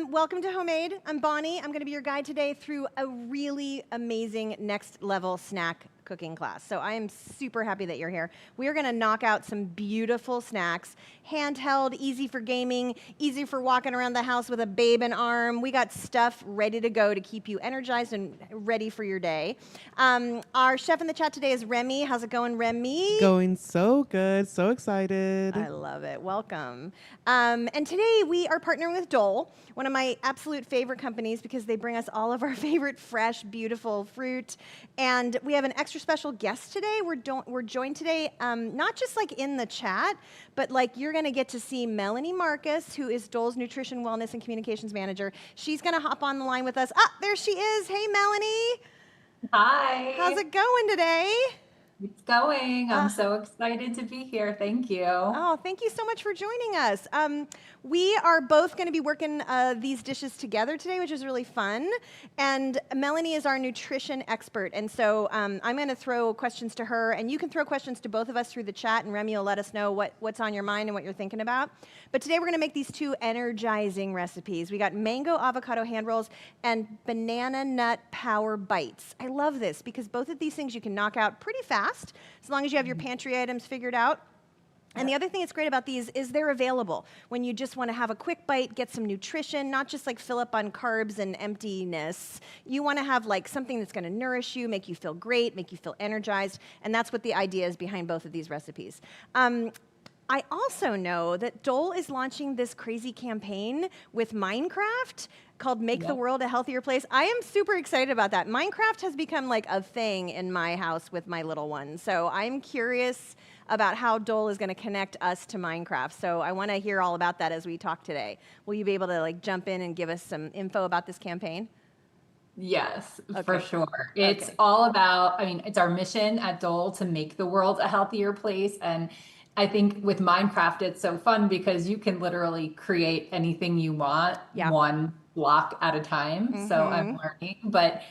welcome to Homemade. I'm Bonnie. I'm going to be your guide today through a really amazing next level snack cooking class. So I am super happy that you're here. We are going to knock out some beautiful snacks, handheld, easy for gaming, easy for walking around the house with a babe in arm. We got stuff ready to go to keep you energized and ready for your day. Our chef in the chat today is Remy. How's it going, Remy? Going so good, so excited. I love it. Welcome. And today we are partnering with Dole, one of my absolute favorite companies because they bring us all of our favorite fresh, beautiful fruit. And we have an extra special guest today. We're joined today, not just like in the chat, but like you're going to get to see Melanie Marcus, who is Dole's Nutrition, Wellness, and Communications Manager. She's going to hop on the line with us. Ah, there she is. Hey, Melanie. Hi. How's it going today? It's going. I'm so excited to be here. Thank you. Oh, thank you so much for joining us. We are both going to be working these dishes together today, which is really fun. And Melanie is our nutrition expert. And so I'm going to throw questions to her, and you can throw questions to both of us through the chat, and Remy will let us know what's on your mind and what you're thinking about. But today we're going to make these two energizing recipes. We got mango avocado hand rolls and banana nut power bites. I love this because both of these things you can knock out pretty fast, as long as you have your pantry items figured out. And the other thing that's great about these is they're available when you just want to have a quick bite, get some nutrition, not just like fill up on carbs and emptiness. You want to have like something that's going to nourish you, make you feel great, make you feel energized, and that's what the idea is behind both of these recipes. I also know that Dole is launching this crazy campaign with Minecraft called Make the World a Healthier Place. I am super excited about that. Minecraft has become like a thing in my house with my little one. So I'm curious about how Dole is going to connect us to Minecraft. So I want to hear all about that as we talk today. Will you be able to like jump in and give us some info about this campaign? Yes, for sure. It's all about, it's our mission at Dole to make the world a healthier place. And I think with Minecraft, it's so fun because you can literally create anything you want, one block at a time. So I'm learning. But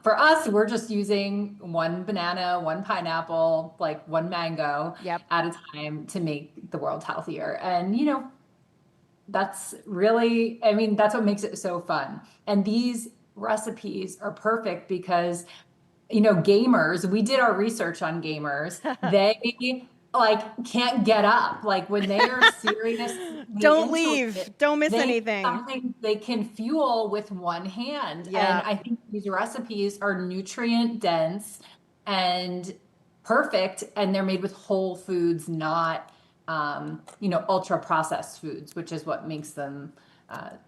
for us, we're just using one banana, one pineapple, like one mango at a time to make the world healthier. And, you know, that's really, that's what makes it so fun. And these recipes are perfect because, you know, gamers, we did our research on gamers. They like can't get up. Like when they are serious, don't leave. Don't miss anything. Something they can fuel with one hand. And I think these recipes are nutrient dense and perfect. And they're made with whole foods, not, you know, ultra processed foods, which is what makes them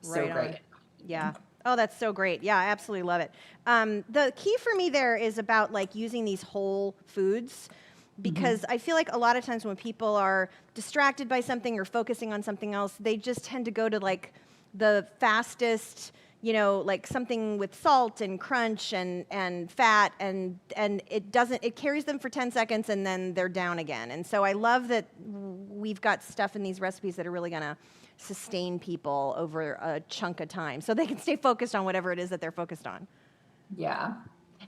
so great. Yeah. Oh, that's so great. Yeah, I absolutely love it. The key for me there is about like using these whole foods, because I feel like a lot of times when people are distracted by something or focusing on something else, they just tend to go to like the fastest, you know, like something with salt and crunch and fat, and it carries them for 10 seconds and then they're down again. And so I love that we've got stuff in these recipes that are really going to sustain people over a chunk of time so they can stay focused on whatever it is that they're focused on. Yeah.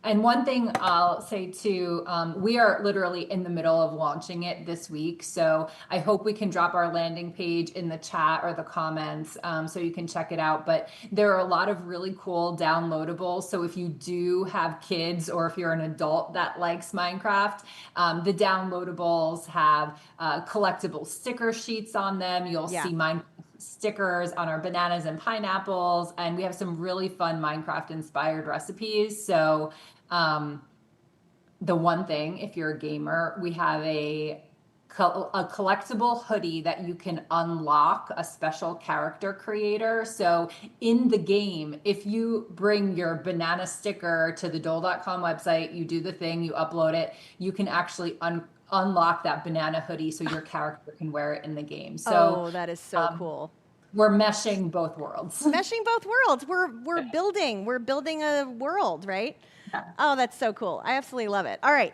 And one thing I'll say too, we are literally in the middle of launching it this week. So I hope we can drop our landing page in the chat or the comments so you can check it out. But there are a lot of really cool downloadables. So if you do have kids or if you're an adult that likes Minecraft, the downloadables have collectible sticker sheets on them. You'll see Minecraft stickers on our bananas and pineapples, and we have some really fun Minecraft inspired recipes. So the one thing, if you're a gamer, we have a collectible hoodie that you can unlock a special character creator. So in the game, if you bring your banana sticker to the dole.com website, you do the thing, you upload it, you can actually unlock that banana hoodie so your character can wear it in the game. So that is so cool. We're meshing both worlds. Meshing both worlds. We're building a world, right? Oh, that's so cool. I absolutely love it. All right.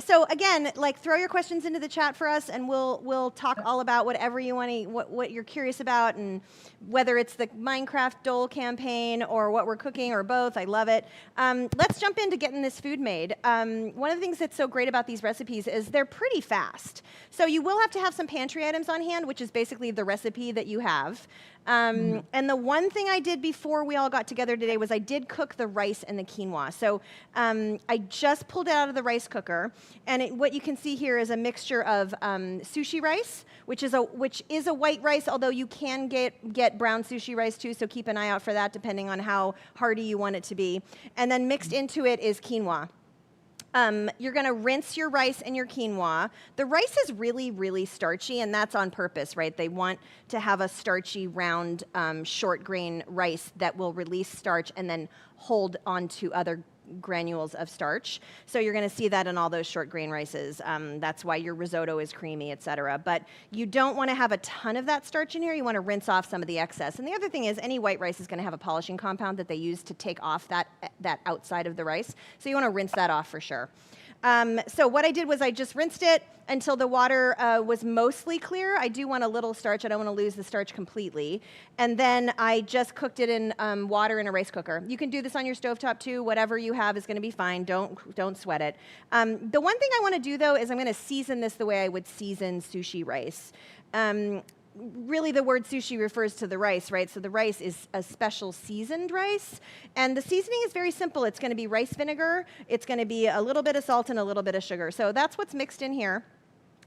So again, like throw your questions into the chat for us, and we'll talk all about whatever you want to, what you're curious about, and whether it's the Minecraft Dole campaign or what we're cooking or both. I love it. Let's jump into getting this food made. One of the things that's so great about these recipes is they're pretty fast. So you will have to have some pantry items on hand, which is basically the recipe that you have. And the one thing I did before we all got together today was I did cook the rice and the quinoa. So I just pulled it out of the rice cooker, and what you can see here is a mixture of sushi rice, which is a white rice, although you can get brown sushi rice too, so keep an eye out for that depending on how hearty you want it to be. And then mixed into it is quinoa. You're going to rinse your rice and your quinoa. The rice is really, really starchy, and that's on purpose, right? They want to have a starchy, round, short grain rice that will release starch and then hold onto other granules of starch. So you're going to see that in all those short grain rices. That's why your risotto is creamy, etc. But you don't want to have a ton of that starch in here. You want to rinse off some of the excess. And the other thing is any white rice is going to have a polishing compound that they use to take off that outside of the rice. So you want to rinse that off for sure. So what I did was I just rinsed it until the water was mostly clear. I do want a little starch. I don't want to lose the starch completely. And then I just cooked it in water in a rice cooker. You can do this on your stovetop too. Whatever you have is going to be fine. Don't sweat it. The one thing I want to do though is I'm going to season this the way I would season sushi rice. Really, the word sushi refers to the rice, right? So the rice is a special seasoned rice. And the seasoning is very simple. It's going to be rice vinegar. It's going to be a little bit of salt and a little bit of sugar. So that's what's mixed in here.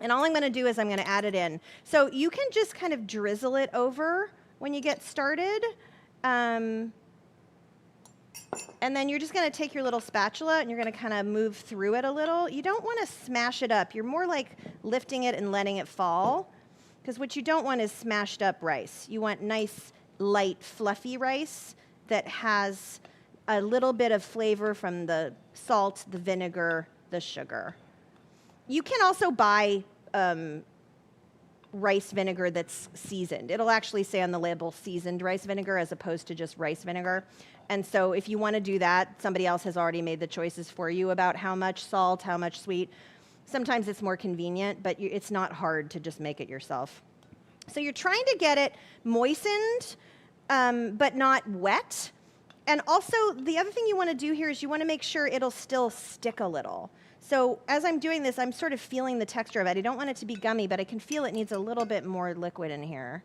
And all I'm going to do is I'm going to add it in. So you can just kind of drizzle it over when you get started. And then you're just going to take your little spatula and you're going to kind of move through it a little. You don't want to smash it up. You're more like lifting it and letting it fall. Because what you don't want is smashed up rice. You want nice, light, fluffy rice that has a little bit of flavor from the salt, the vinegar, the sugar. You can also buy rice vinegar that's seasoned. It'll actually say on the label seasoned rice vinegar as opposed to just rice vinegar. And so if you want to do that, somebody else has already made the choices for you about how much salt, how much sweet. Sometimes it's more convenient, but it's not hard to just make it yourself. So you're trying to get it moistened, but not wet. And also, the other thing you want to do here is you want to make sure it'll still stick a little. So as I'm doing this, I'm sort of feeling the texture of it. I don't want it to be gummy, but I can feel it needs a little bit more liquid in here.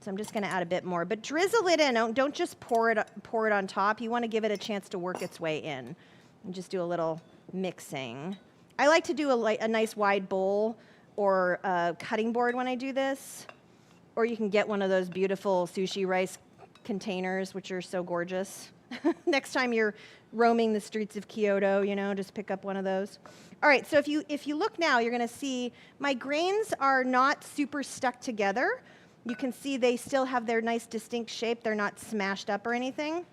So I'm just going to add a bit more. But drizzle it in. Don't just pour it on top. You want to give it a chance to work its way in. And just do a little mixing. I like to do a nice wide bowl or a cutting board when I do this. Or you can get one of those beautiful sushi rice containers, which are so gorgeous. Next time you're roaming the streets of Kyoto, just pick up one of those. All right, so if you look now, you're going to see my grains are not super stuck together. You can see they still have their nice distinct shape. They're not smashed up or anything.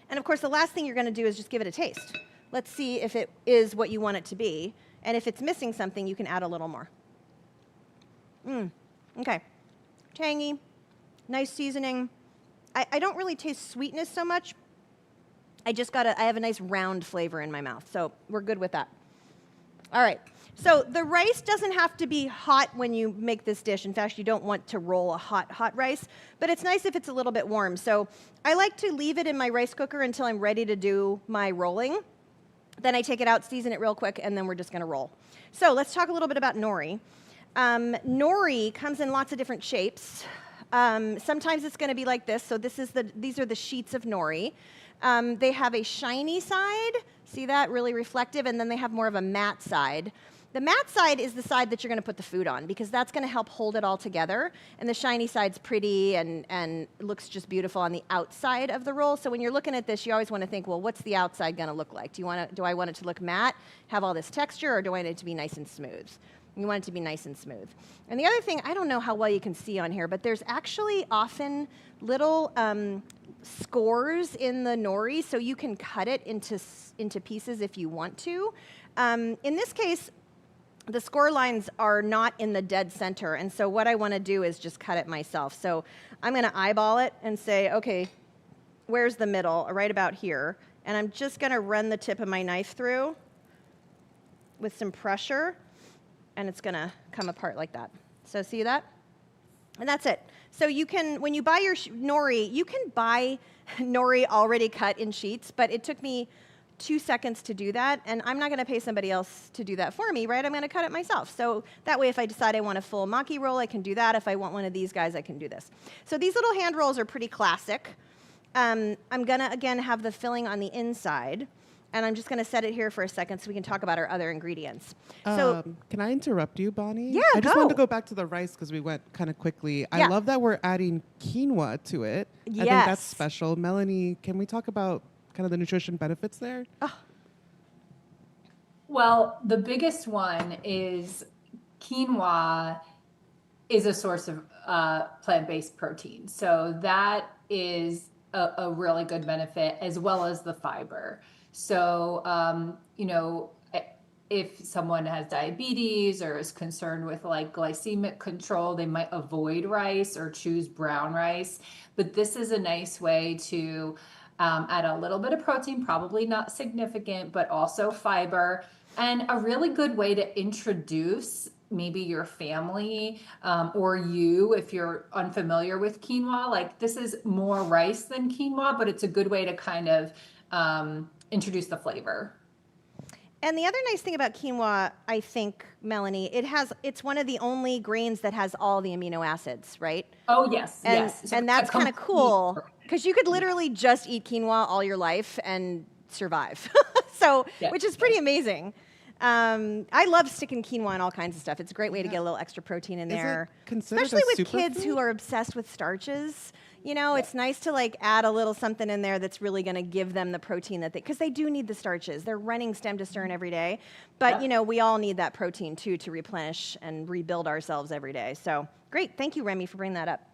And of course, the last thing you're going to do is just give it a taste. Let's see if it is what you want it to be. And if it's missing something, you can add a little more. Okay. Tangy, nice seasoning. I don't really taste sweetness so much. I have a nice round flavor in my mouth, so we're good with that. All right, so the rice doesn't have to be hot when you make this dish. In fact, you don't want to roll a hot rice, but it's nice if it's a little bit warm. So I like to leave it in my rice cooker until I'm ready to do my rolling. Then I take it out, season it real quick, and then we're just gonna roll. So let's talk a little bit about nori. Nori comes in lots of different shapes. Sometimes it's going to be like this. So these are the sheets of nori. They have a shiny side. See that? Really reflective. And then they have more of a matte side. The matte side is the side that you're going to put the food on because that's going to help hold it all together. And the shiny side's pretty and looks just beautiful on the outside of the roll. So when you're looking at this, you always want to think, well, what's the outside going to look like? Do I want it to look matte, have all this texture, or do I want it to be nice and smooth? You want it to be nice and smooth. And the other thing, I don't know how well you can see on here, but there's actually often little scores in the nori, so you can cut it into pieces if you want to. In this case, the score lines are not in the dead center, and so what I want to do is just cut it myself. So I'm going to eyeball it and say, okay, where's the middle? Right about here. And I'm just going to run the tip of my knife through with some pressure. And it's going to come apart like that. So see that? And that's it. So you can, when you buy your nori, you can buy nori already cut in sheets, but it took me 2 seconds to do that, and I'm not gonna pay somebody else to do that for me, right? I'm gonna cut it myself. So that way, if I decide I want a full maki roll, I can do that. If I want one of these guys, I can do this. So these little hand rolls are pretty classic. I'm gonna, again, have the filling on the inside, and I'm just gonna set it here for a second so we can talk about our other ingredients. So Can I interrupt you, Bonnie? Yeah, I just go. wanted to go back to the rice because we went kind of quickly. Yeah. I love that we're adding quinoa to it. I think that's Yes. special. Melanie, can we talk about kind of the nutrition benefits there? Well, the biggest one is quinoa is a source of plant-based protein. So that is a really good benefit, as well as the fiber. So, if someone has diabetes or is concerned with like glycemic control, they might avoid rice or choose brown rice. But this is a nice way to add a little bit of protein, probably not significant, but also fiber, and a really good way to introduce maybe your family or you, if you're unfamiliar with quinoa. Like, this is more rice than quinoa, but it's a good way to kind of introduce the flavor. And the other nice thing about quinoa, I think, Melanie, it's one of the only grains that has all the amino acids, right? Oh, yes, And, yes. So and that's kind of complete- cool, because you could literally just eat quinoa all your life and survive. So, Yeah. which is pretty amazing. I love sticking quinoa in all kinds of stuff. It's a great way to get a little extra protein in Is it there. considered Especially a with kids superfood? who are obsessed with starches. You know, it's nice to like add a little something in there that's really going to give them the protein that because they do need the starches. They're running stem to stern every day. But, we all need that protein too to replenish and rebuild ourselves every day. So great. Thank you, Remy, for bringing that up.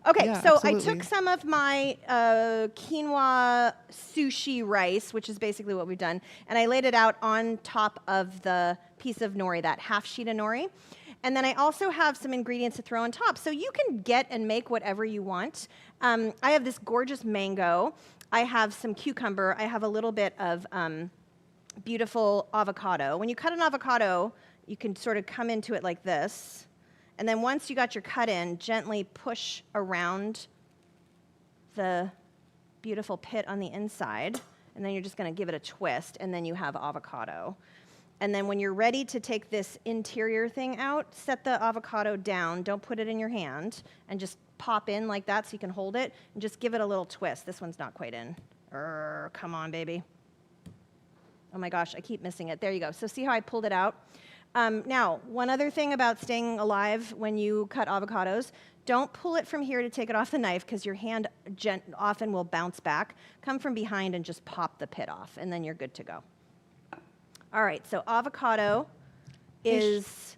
Okay, Yeah, so absolutely. I took some of my quinoa sushi rice, which is basically what we've done, and I laid it out on top of the piece of nori, that half sheet of nori. And then I also have some ingredients to throw on top. So you can get and make whatever you want. I have this gorgeous mango. I have some cucumber. I have a little bit of beautiful avocado. When you cut an avocado, you can sort of come into it like this. And then once you got your cut in, gently push around the beautiful pit on the inside. And then you're just going to give it a twist. And then you have avocado. And then when you're ready to take this interior thing out, set the avocado down. Don't put it in your hand. And just pop in like that so you can hold it. And just give it a little twist. This one's not quite in. Come on, baby. Oh my gosh, I keep missing it. There you go. So see how I pulled it out? Now, one other thing about staying alive when you cut avocados, don't pull it from here to take it off the knife because your hand often will bounce back. Come from behind and just pop the pit off, and then you're good to go. All right, so avocado is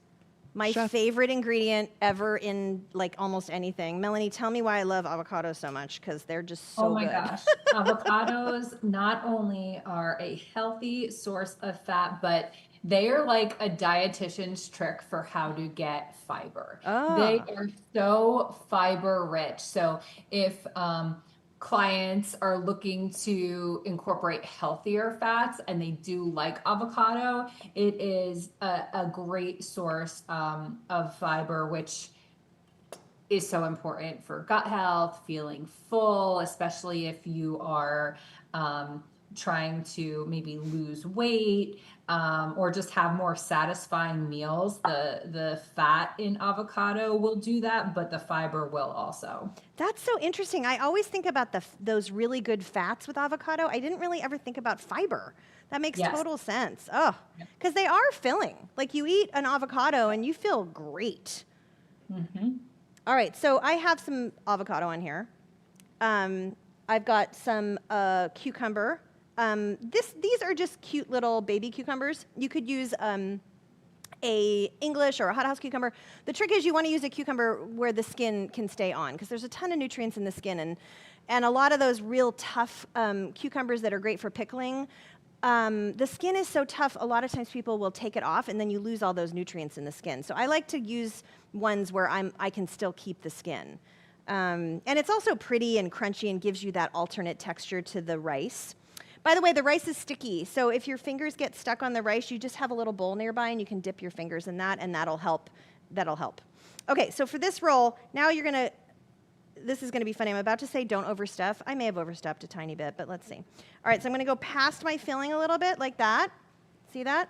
my Chef. favorite ingredient ever in like almost anything. Melanie, tell me why I love avocados so much because they're just so Oh my good. gosh. Avocados not only are a healthy source of fat, but they are like a dietitian's trick for how to get fiber. They are so fiber rich. So if clients are looking to incorporate healthier fats and they do like avocado, it is a great source of fiber, which is so important for gut health, feeling full, especially if you are trying to maybe lose weight or just have more satisfying meals. The fat in avocado will do that, but the fiber will also. That's so interesting. I always think about those really good fats with avocado. I didn't really ever think about fiber. That makes total sense. Oh, because they are filling. Like you eat an avocado and you feel great. Mm-hmm. All right, so I have some avocado on here. I've got some cucumber. These are just cute little baby cucumbers. You could use a English or a hothouse cucumber. The trick is you want to use a cucumber where the skin can stay on because there's a ton of nutrients in the skin, and a lot of those real tough cucumbers that are great for pickling. The skin is so tough, a lot of times people will take it off and then you lose all those nutrients in the skin. So I like to use ones where I can still keep the skin. And it's also pretty and crunchy and gives you that alternate texture to the rice. By the way, the rice is sticky, so if your fingers get stuck on the rice, you just have a little bowl nearby and you can dip your fingers in that, and that'll help. Okay, so for this roll, now you're gonna this is going to be funny. I'm about to say don't overstuff. I may have overstuffed a tiny bit, but let's see. All right, so I'm going to go past my filling a little bit like that. See that?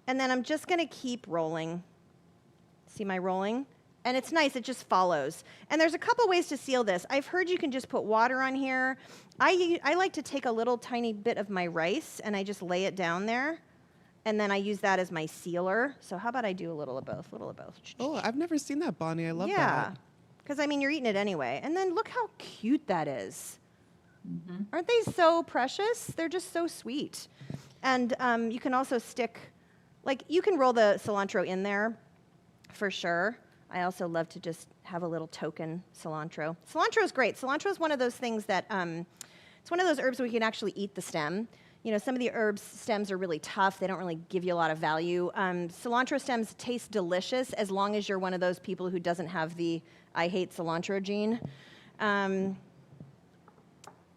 And then I'm just going to keep rolling. See my rolling? And it's nice, it just follows. And there's a couple ways to seal this. I've heard you can just put water on here. I like to take a little tiny bit of my rice and I just lay it down there. And then I use that as my sealer. So how about I do a little of both, Oh, I've never seen that, Bonnie. I love that. Yeah, because I mean, you're eating it anyway. And then look how cute that is. Mm-hmm. Aren't they so precious? They're just so sweet. And you can also stick, like you can roll the cilantro in there for sure. I also love to just have a little token cilantro. Cilantro is great. Cilantro is one of those things that, it's one of those herbs where you can actually eat the stem. You know, some of the herbs stems are really tough. They don't really give you a lot of value. Cilantro stems taste delicious as long as you're one of those people who doesn't have the I hate cilantro gene.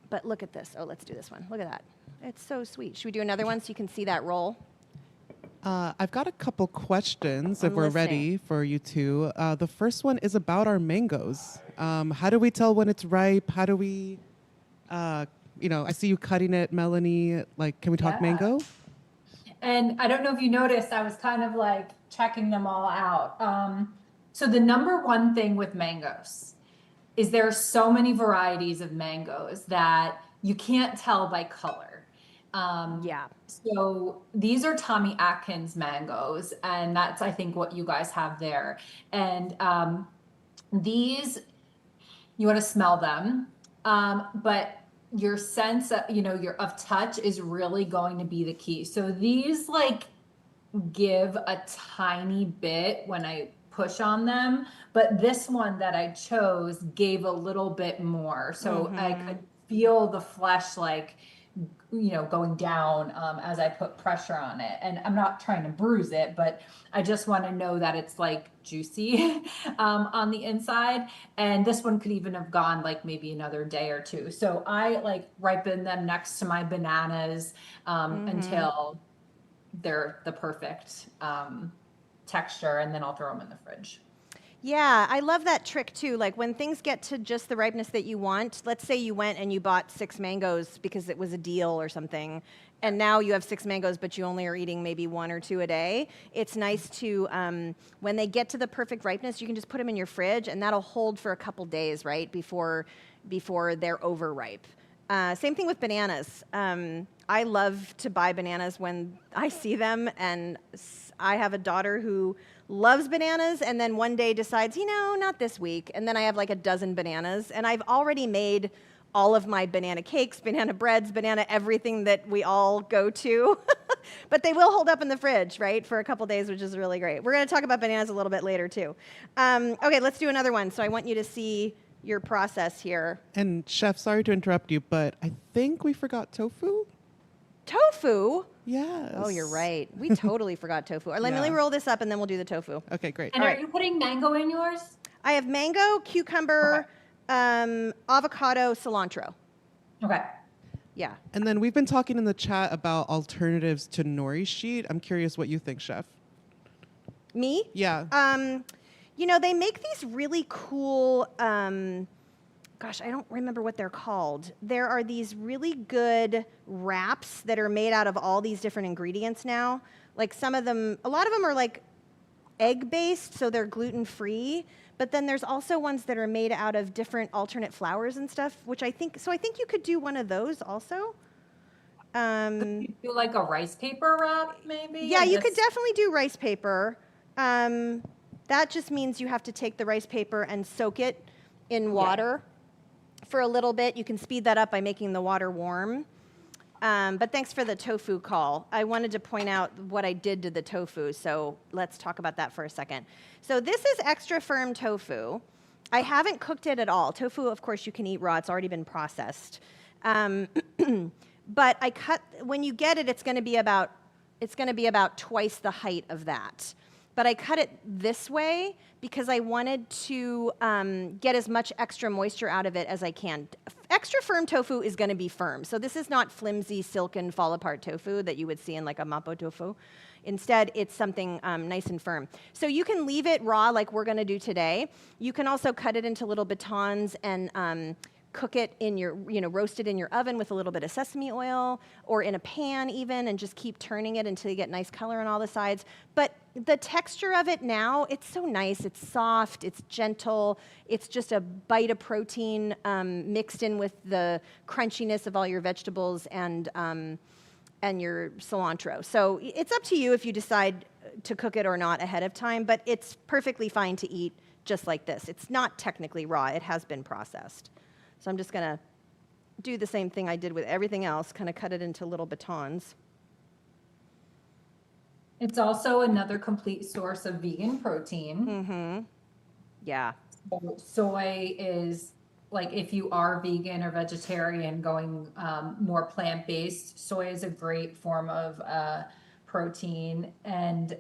But look at this. Oh, let's do this one. Look at that. It's so sweet. Should we do another one so you can see that roll? I've got a couple questions if I'm we're listening. ready for you two. The first one is about our mangoes. How do we tell when it's ripe? How do we, I see you cutting it, Melanie. Like, can we talk Yeah. mango? And I don't know if you noticed, I was kind of like checking them all out. So the number one thing with mangoes is there are so many varieties of mangoes that you can't tell by color. Yeah. So these are Tommy Atkins mangoes, and that's, I think, what you guys have there. And these, you want to smell them, but your sense of, of touch is really going to be the key. So these like give a tiny bit when I push on them, but this one that I chose gave a little bit more. So I could feel the flesh like, going down as I put pressure on it. And I'm not trying to bruise it, but I just want to know that it's like juicy on the inside. And this one could even have gone like maybe another day or two. So I like ripen them next to my bananas until they're the perfect texture, and then I'll throw them in the fridge. Yeah, I love that trick too. Like when things get to just the ripeness that you want, let's say you went and you bought 6 mangoes because it was a deal or something, and now you have 6 mangoes, but you only are eating maybe 1 or 2 a day. It's nice to, when they get to the perfect ripeness, you can just put them in your fridge and that'll hold for a couple days, right, before they're overripe. Same thing with bananas. I love to buy bananas when I see them, and I have a daughter who loves bananas and then one day decides, not this week. And then I have like a dozen bananas, and I've already made all of my banana cakes, banana breads, banana everything that we all go to. But they will hold up in the fridge, right, for a couple days, which is really great. We're going to talk about bananas a little bit later too. Okay, let's do another one. So I want you to see your process here. And Chef, sorry to interrupt you, but I think we forgot tofu. Tofu? Yes. Oh, you're right. We totally forgot tofu. All right, let me roll this up and then we'll do the tofu. Okay, great. And All are right. you putting mango in yours? I have mango, cucumber, avocado, cilantro. Okay. Yeah. And then we've been talking in the chat about alternatives to nori sheet. I'm curious what you think, Chef. Me? Yeah. They make these really cool, gosh, I don't remember what they're called. There are these really good wraps that are made out of all these different ingredients now. Like a lot of them are like egg-based, so they're gluten-free. But then there's also ones that are made out of different alternate flours and stuff, I think you could do one of those also. Do like a rice paper wrap, maybe? Yeah, you could definitely do rice paper. That just means you have to take the rice paper and soak it in water for a little bit. You can speed that up by making the water warm. But thanks for the tofu call. I wanted to point out what I did to the tofu, so let's talk about that for a second. So this is extra firm tofu. I haven't cooked it at all. Tofu, of course, you can eat raw. It's already been processed. But when you get it, it's going to be about twice the height of that. But I cut it this way because I wanted to get as much extra moisture out of it as I can. Extra firm tofu is going to be firm. So this is not flimsy, silken, fall apart tofu that you would see in like a mapo tofu. Instead, it's something nice and firm. So you can leave it raw like we're gonna do today. You can also cut it into little batons and cook it in your, roast it in your oven with a little bit of sesame oil or in a pan even, and just keep turning it until you get nice color on all the sides. But the texture of it now, it's so nice. It's soft, it's gentle. It's just a bite of protein mixed in with the crunchiness of all your vegetables and your cilantro. So it's up to you if you decide to cook it or not ahead of time, but it's perfectly fine to eat just like this. It's not technically raw, it has been processed. So I'm just gonna do the same thing I did with everything else, kind of cut it into little batons. It's also another complete source of vegan protein. Mm-hmm. Yeah. So soy is, like, if you are vegan or vegetarian going more plant-based, soy is a great form of protein. And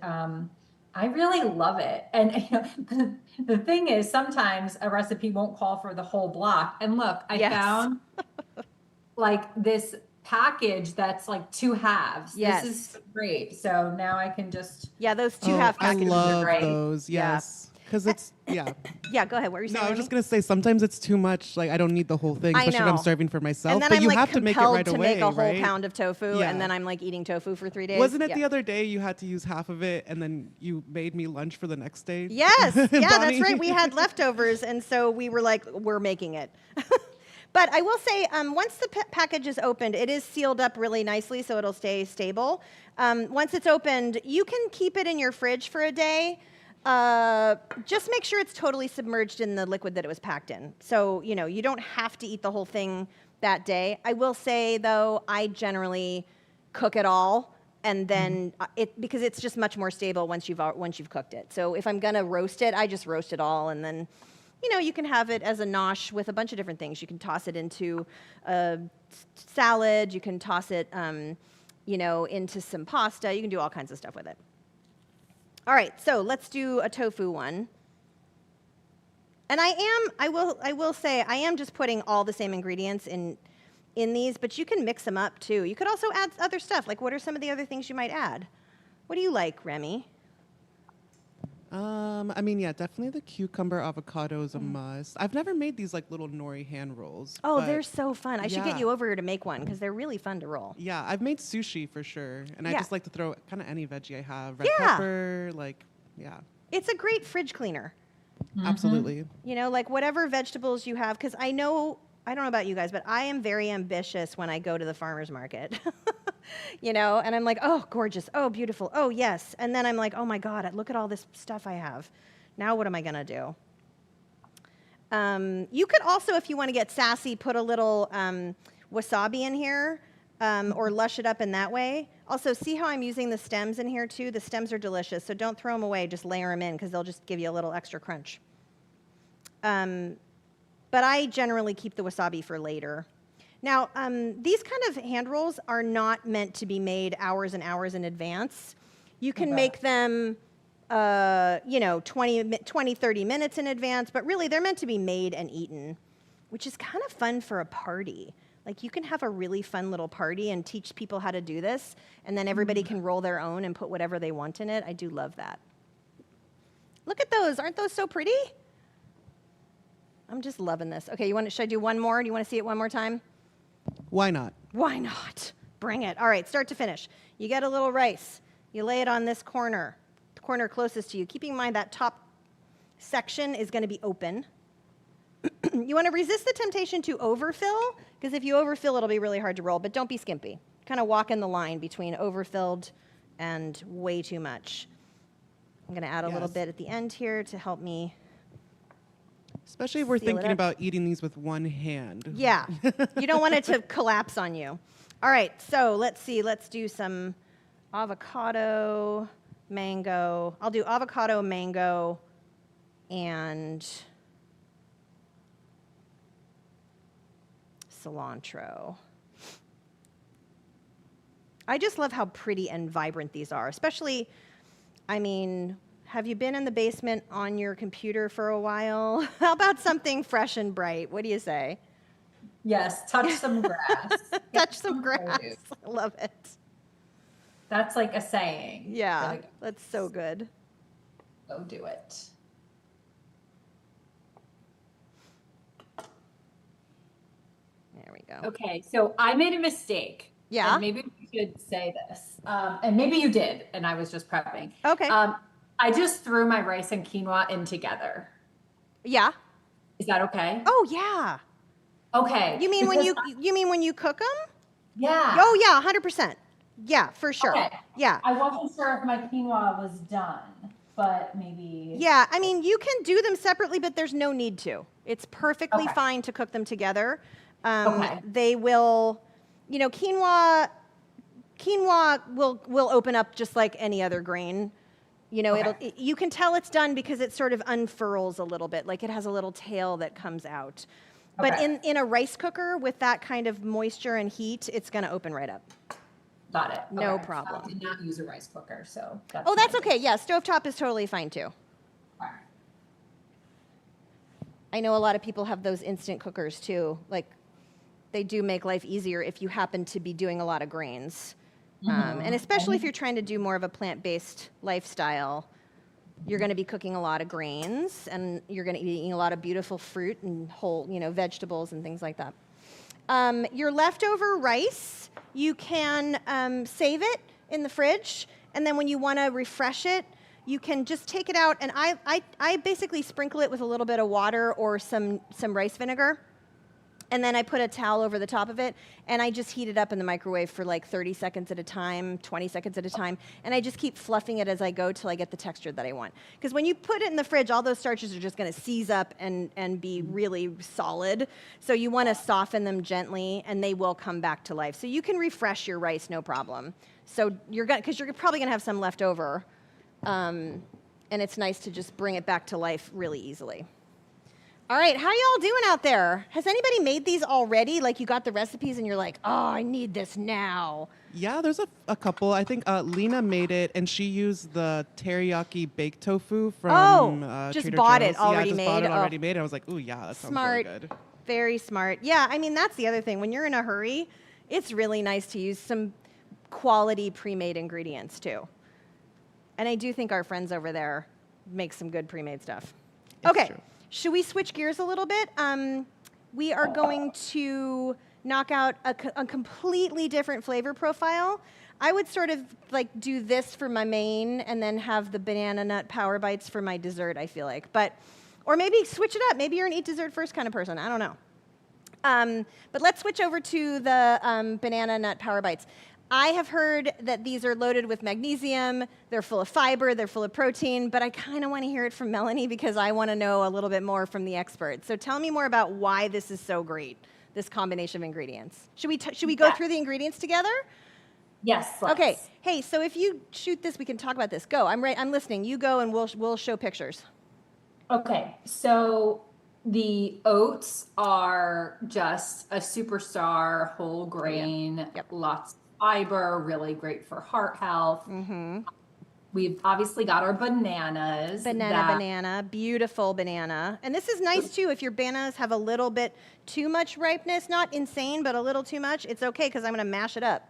I really love it. And the thing is, sometimes a recipe won't call for the whole block. And look, I found like this package that's like 2 halves. Yes. This is great. So now I can just those 2-half packages I love are great. those. Yes. Because it's Yeah, go ahead. What were you saying? No, I was Remy? just gonna say sometimes it's too much. Like I don't need the whole thing, I especially if know. I'm serving for myself. And then but I'm you like have to make it compelled right to away, make a whole right? pound of tofu, Yeah. and then I'm like eating tofu for 3 days. Wasn't it Yeah. the other day you had to use half of it, and then you made me lunch for the next day? Yes, yeah, that's Bonnie? right. We had leftovers, and so we were like, we're making it. But I will say, once the package is opened, it is sealed up really nicely, so it'll stay stable. Once it's opened, you can keep it in your fridge for a day. Just make sure it's totally submerged in the liquid that it was packed in. So, you don't have to eat the whole thing that day. I will say, though, I generally cook it all, and then because it's just much more stable once you've cooked it. So if I'm gonna roast it, I just roast it all, and then you can have it as a nosh with a bunch of different things. You can toss it into a salad. You can toss it, into some pasta. You can do all kinds of stuff with it. All right, so let's do a tofu one. And I will say, I am just putting all the same ingredients in these, but you can mix them up too. You could also add other stuff. Like, what are some of the other things you might add? What do you like, Remy? Definitely the cucumber avocado is a must. I've never made these like little nori hand rolls. Oh, but they're so fun. I should get yeah. you over here to make one because they're really fun to roll. Yeah, I've made sushi for sure, and I Yeah. just like to throw kind of any veggie I have. Red Yeah. pepper, It's a great fridge cleaner. absolutely. Like whatever vegetables you have, because I don't know about you guys, but I am very ambitious when I go to the farmer's market. And I'm like, oh, gorgeous, oh, beautiful, oh, yes. And then I'm like, oh my God, look at all this stuff I have. Now what am I gonna do? You could also, if you want to get sassy, put a little wasabi in here, or lush it up in that way. Also, see how I'm using the stems in here too? The stems are delicious, so don't throw them away, just layer them in because they'll just give you a little extra crunch. But I generally keep the wasabi for later. Now, these kind of hand rolls are not meant to be made hours and hours in advance. You can make them, 20, 30 minutes in advance, but really they're meant to be made and eaten, which is kind of fun for a party. Like you can have a really fun little party and teach people how to do this, and then everybody can roll their own and put whatever they want in it. I do love that. Look at those, aren't those so pretty? I'm just loving this. Okay, should I do one more? Do you want to see it one more time? Why not? Why not? Bring it. All right, start to finish. You get a little rice. You lay it on this corner, the corner closest to you. Keeping in mind that top section is going to be open. You want to resist the temptation to overfill, because if you overfill, it'll be really hard to roll, but don't be skimpy. Kind of walk in the line between overfilled and way too much. I'm going to add a little bit at the end here to help me. Especially if we're seal it thinking up. about eating these with one hand. Yeah, you don't want it to collapse on you. All right, so let's see. Let's do some avocado, mango. I'll do avocado, mango, and cilantro. I just love how pretty and vibrant these are, especially, have you been in the basement on your computer for a while? How about something fresh and bright? What do you say? yes, touch some grass. Touch some grass. I love it. That's like a saying. Yeah, that's so good. Go do it. There we go. Okay, so I made a mistake. Yeah? And maybe we should say this. And maybe you did, and I was just prepping. Okay. I just threw my rice and quinoa in together. Yeah. Is that okay? Oh, yeah. Okay. You mean when you cook them? Yeah. Oh, yeah, 100%. Yeah, for sure. Okay. Yeah. I wasn't sure if my quinoa was done, but maybe. Yeah, I mean, you can do them separately, but there's no need to. It's perfectly Okay. fine to cook them together. Okay. They will, you know, quinoa will open up just like any other grain. You know, Okay. you can tell it's done because it sort of unfurls a little bit, like it has a little tail that comes out. But Okay. in a rice cooker with that kind of moisture and heat, it's going to open right up. Got it. No Okay. problem. I did not use a rice cooker, so that's Oh, that's fine. okay. Yeah, stovetop is totally fine too. All right. I know a lot of people have those instant cookers too. Like, they do make life easier if you happen to be doing a lot of grains. And especially if you're trying to do more of a plant-based lifestyle, you're going to be cooking a lot of grains, and you're going to be eating a lot of beautiful fruit and whole, you know, vegetables and things like that. Your leftover rice, you can save it in the fridge, and then when you want to refresh it, you can just take it out, and I basically sprinkle it with a little bit of water or some rice vinegar. And then I put a towel over the top of it, and I just heat it up in the microwave for like 30 seconds at a time, 20 seconds at a time, and I just keep fluffing it as I go till I get the texture that I want. Because when you put it in the fridge, all those starches are just going to seize up and be really solid. So you want to soften them gently, and they will come back to life. So you can refresh your rice, no problem. So because you're probably going to have some left over, and it's nice to just bring it back to life really easily. All right, how y'all doing out there? Has anybody made these already? Like, you got the recipes and you're like, oh, I need this now. Yeah, there's a couple. I think Lena made it, and she used the teriyaki baked tofu from just Trader bought Joe's. it already yeah, just made. bought it Oh. already made. And I was like, ooh, yeah, that sounds really good. Very smart. Yeah, I mean, that's the other thing. When you're in a hurry, it's really nice to use some quality pre-made ingredients, too. And I do think our friends over there make some good pre-made stuff. It's Okay. true. Should we switch gears a little bit? We are going to knock out a completely different flavor profile. I would sort of like do this for my main and then have the banana nut power bites for my dessert, I feel like. Or maybe switch it up. Maybe you're an eat dessert first kind of person. I don't know. But let's switch over to the banana nut power bites. I have heard that these are loaded with magnesium, they're full of fiber, they're full of protein, but I kind of want to hear it from Melanie because I want to know a little bit more from the expert. So tell me more about why this is so great, this combination of ingredients. Should we go through the ingredients together? Yes. Let's. Okay. Hey, so if you shoot this, we can talk about this. Go. I'm listening. You go, and we'll show pictures. Okay. So the oats are just a superstar whole grain, Yep. lots of fiber, really great for heart health. Mm-hmm. We've obviously got our bananas. Banana, beautiful banana. And this is nice too if your bananas have a little bit too much ripeness, not insane, but a little too much. It's okay because I'm going to mash it up.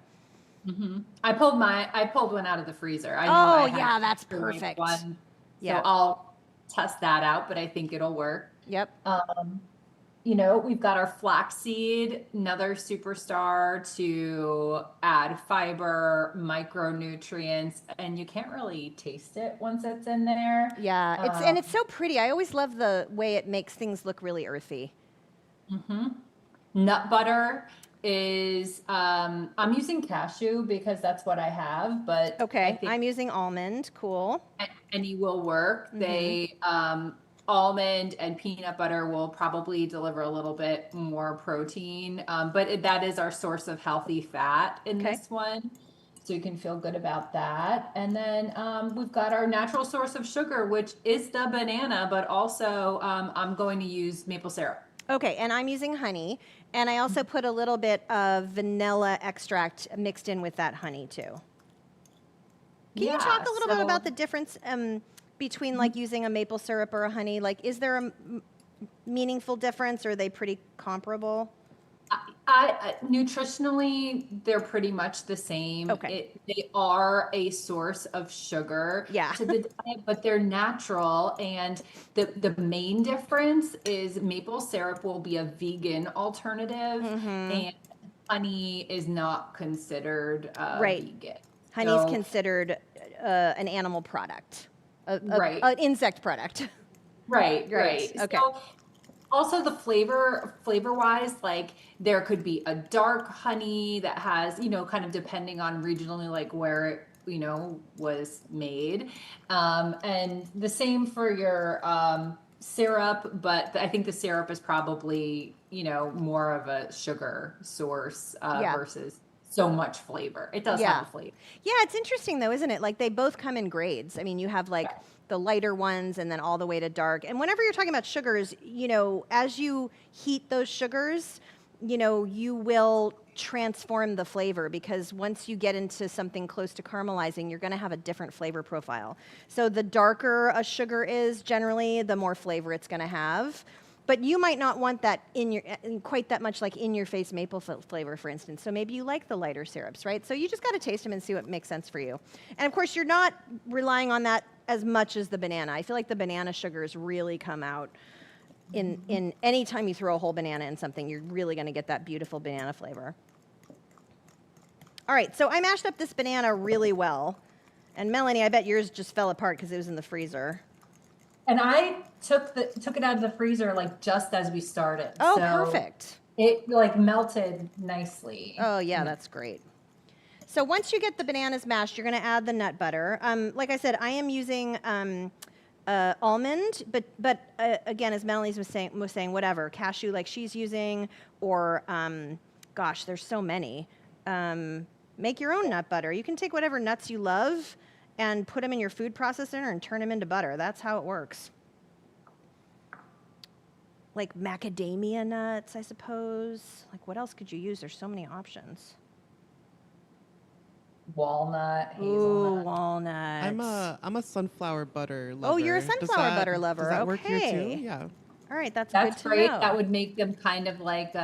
Mm-hmm. I pulled one out of the freezer. I knew I had yeah, that's to make perfect. One, Yeah. So I'll test that out, but I think it'll work. Yep. You know, we've got our flaxseed, another superstar to add fiber, micronutrients, and you can't really taste it once it's in there. Yeah, and it's so pretty. I always love the way it makes things look really earthy. Mm-hmm. Nut butter is, I'm using cashew because that's what I have, but Okay, I think I'm using almond. Cool. any will work. Mm-hmm. They, almond and peanut butter will probably deliver a little bit more protein, but that is our source of healthy fat in this one. So you can feel good about that. And then we've got our natural source of sugar, which is the banana, but also I'm going to use maple syrup. Okay, and I'm using honey, and I also put a little bit of vanilla extract mixed in with that honey too. Can you talk a little bit about the difference between like using a maple syrup or a honey? Like, is there a meaningful difference, or are they pretty comparable? Nutritionally, they're pretty much the same. Okay. They are a source of sugar Yeah. to the diet, but they're natural. And the main difference is maple syrup will be a vegan alternative, Mm-hmm. and honey is not considered Right. vegan. Honey's So, considered an animal product, right, an insect product. right, Right. right. Okay. So also the flavor wise, like there could be a dark honey that has, kind of depending on regionally, like where it, was made. And the same for your syrup, but I think the syrup is probably, more of a sugar source Yeah. versus so much flavor. It does have Yeah. a flavor. Yeah, it's interesting though, isn't it? Like they both come in grades. I mean, you have like the lighter ones and then all the way to dark. And whenever you're talking about sugars, as you heat those sugars, you will transform the flavor because once you get into something close to caramelizing, you're going to have a different flavor profile. So the darker a sugar is, generally, the more flavor it's going to have. But you might not want that quite that much like in your face maple flavor, for instance. So maybe you like the lighter syrups, right? So you just got to taste them and see what makes sense for you. And of course, you're not relying on that as much as the banana. I feel like the banana sugars really come out in any time you throw a whole banana in something, you're really going to get that beautiful banana flavor. All right, so I mashed up this banana really well. And Melanie, I bet yours just fell apart because it was in the freezer. And I took it out of the freezer like just as we started. Oh, So perfect. it like melted nicely. Oh, yeah, that's great. So once you get the bananas mashed, you're going to add the nut butter. Like I said, I am using almond, but again, as Melanie was saying, whatever, cashew like she's using, or gosh, there's so many. Make your own nut butter. You can take whatever nuts you love and put them in your food processor and turn them into butter. That's how it works. Like macadamia nuts, I suppose. Like what else could you use? There's so many options. Walnut, Ooh, hazelnut. walnuts. I'm a sunflower butter lover. Oh, you're a sunflower butter lover. Does that work here Okay. too? Yeah. All right, that's That's good to great. know. That would make them kind of like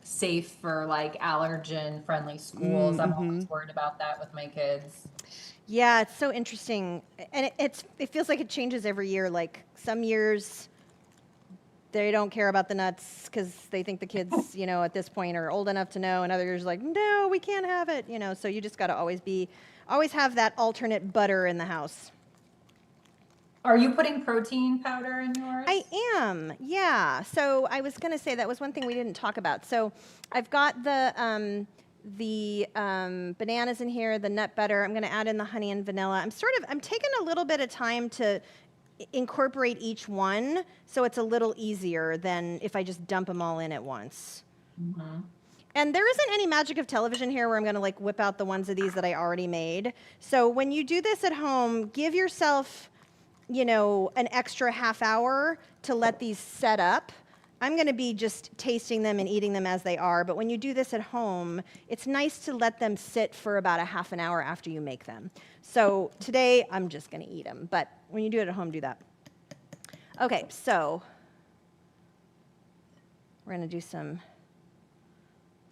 safe for like allergen friendly schools. I'm Mm-hmm. always worried about that with my kids. Yeah, it's so interesting, and it feels like it changes every year. Like some years, they don't care about the nuts because they think the kids, at this point are old enough to know, and other years like, no, we can't have it. So you just got to always have that alternate butter in the house. Are you putting protein powder in yours? I am, yeah. So I was going to say that was one thing we didn't talk about. So I've got the bananas in here, the nut butter. I'm going to add in the honey and vanilla. I'm taking a little bit of time to incorporate each one so it's a little easier than if I just dump them all in at once. Mm-hmm. And there isn't any magic of television here where I'm going to like whip out the ones of these that I already made. So when you do this at home, give yourself an extra half hour to let these set up. I'm going to be just tasting them and eating them as they are, but when you do this at home, it's nice to let them sit for about a half an hour after you make them. So today, I'm just going to eat them, but when you do it at home, do that. Okay, so we're going to do some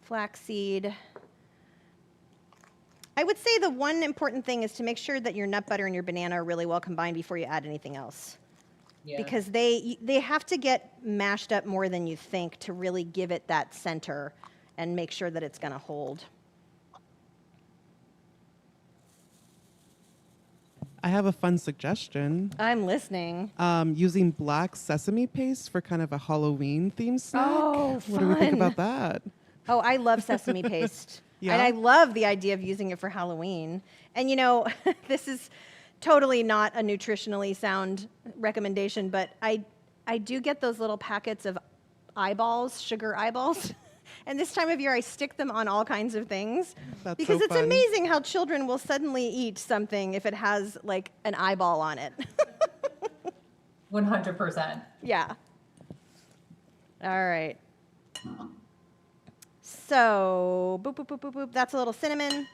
flaxseed. I would say the one important thing is to make sure that your nut butter and your banana are really well combined before you add anything else. Yeah. Because they have to get mashed up more than you think to really give it that center and make sure that it's going to hold. I have a fun suggestion. I'm listening. Using black sesame paste for kind of a Halloween themed snack. Oh, What do we think fun. about that? Oh, I love sesame paste. Yeah? And I love the idea of using it for Halloween. And this is totally not a nutritionally sound recommendation, but I do get those little packets of eyeballs, sugar eyeballs. And this time of year, I stick them on all kinds of things. That's because so it's fun. amazing how children will suddenly eat something if it has like an eyeball on it. 100%. Yeah. All right. So, boop, boop, boop, boop, boop. That's a little cinnamon